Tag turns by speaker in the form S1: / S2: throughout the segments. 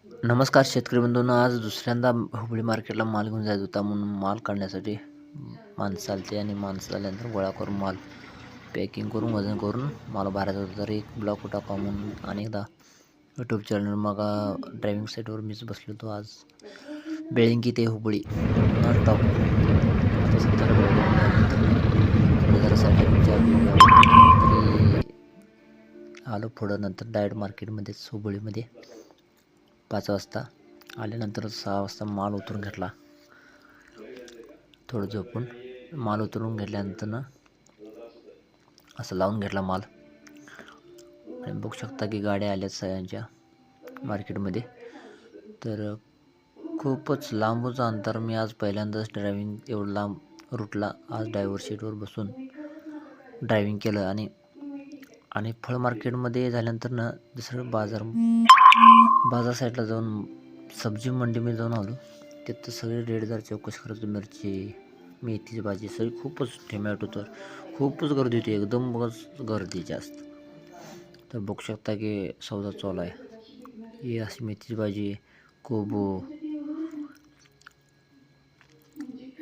S1: नमस्कार शेतकरी बंधूंनो, आज दुसऱ्यांदा हुबळी मार्केटला माल घेऊन जायचा होता म्हणून माल काढण्यासाठी माणसं आलते आणि माणसं आल्यानंतर गोळा करून माल पॅकिंग करून वजन करून माल भरायचा होता. तर एक ब्लॉक टाका म्हणून अनेकदा यूट्यूब चॅनल मग ड्रायव्हिंग साईटवर मीच बसलो होतो. आज बेळिंगी ते हुबळी नॉन स्टॉप. आता सध्याला थोडं जरा साईडला तरी आलो पुढं. नंतर डायरेक्ट मार्केटमध्येच हुबळीमध्ये 5 वाजता आल्यानंतर 6 वाजता माल उतरून घेतला. थोडं झोपून माल उतरून घेतल्यानंतर असं लावून घेतला माल. आणि बघू शकता की गाड्या आल्यात सगळ्यांच्या मार्केटमध्ये. तर खूपच लांबच अंतर. मी आज पहिल्यांदाच ड्रायव्हिंग एवढं लांब रूटला आज ड्रायव्हर सीटवर बसून ड्रायव्हिंग केलं. आणि फळ मार्केटमध्ये झाल्यानंतर दुसरं बाजार साईडला जाऊन सब्जी मंडीमध्ये जाऊन आलो. तिथं सगळे रेट जर चौकशी करतो. मिरची, मेथीची भाजी सगळी खूपच, टोमॅटो तर खूपच गर्दी होती, एकदम गर्दी जास्त. तर बघू शकता की सौदा चालू आहे. ही अशी मेथीची भाजी, कोबू,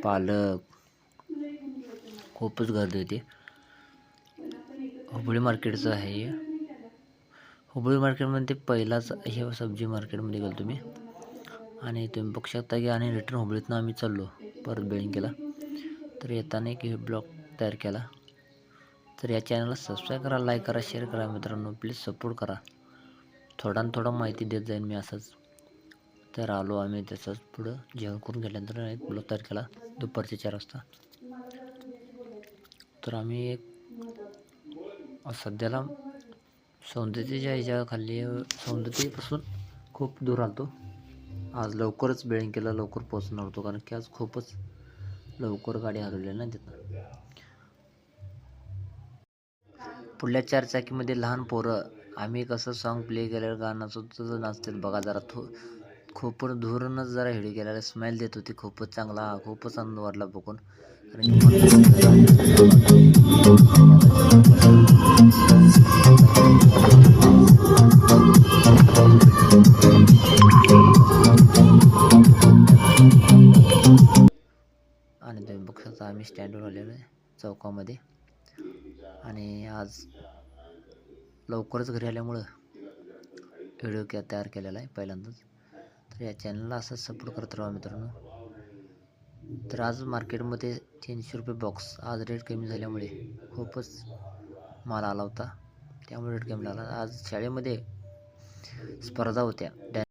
S1: पालक, खूपच गर्दी होती. हुबळी मार्केटचं आहे हे. हुबळी मार्केटमध्ये पहिलाच हे सब्जी मार्केटमध्ये गेलो तुम्ही. आणि तुम्ही बघू शकता की आणि रिटर्न हुबळीतनं आम्ही चाललो परत बेळिंगीला. तर येताना एक ब्लॉग तयार केला. तर या चॅनलला सबस्क्राईब करा, लाईक करा, शेअर करा मित्रांनो. प्लीज सपोर्ट करा. थोडा माहिती देत जाईन मी असंच. तर आलो आम्ही त्याच्याच पुढं जेवण करून घेतल्यानंतर एक ब्लॉग तयार केला दुपारचे 4 वाजता. तर आम्ही एक सध्याला सौंदर्याच्या ह्याच्या खाली सौंदर्यापासून खूप दूर आलतो. आज लवकरच बेळिंगीला लवकर पोहोचणार होतो, कारण की आज खूपच लवकर गाडी हरवली ना तिथं. पुढल्या 4 चाकीमध्ये लहान पोरं, आम्ही कसं सॉन्ग प्ले केल्यावर गाणं सुद्धा नाचतात बघा. जरा खूपच दूरूनच जरा व्हिडिओ केल्याला स्माईल देत होती. खूपच चांगला, खूपच आनंद वाटला बघून. आणि तुम्ही बघू शकता आम्ही स्टँडवर आलेलो आहे चौकामध्ये. आणि आज लवकरच घरी आल्यामुळं व्हिडिओ तयार केलेला आहे पहिल्यांदाच. तर या चॅनलला असंच सपोर्ट करत राहा मित्रांनो. तर आज मार्केटमध्ये 300 रुपये बॉक्स. आज रेट कमी झाल्यामुळे खूपच माल आला होता, त्यामुळे रेट कमी लागला. आज शाळेमध्ये स्पर्धा होत्या.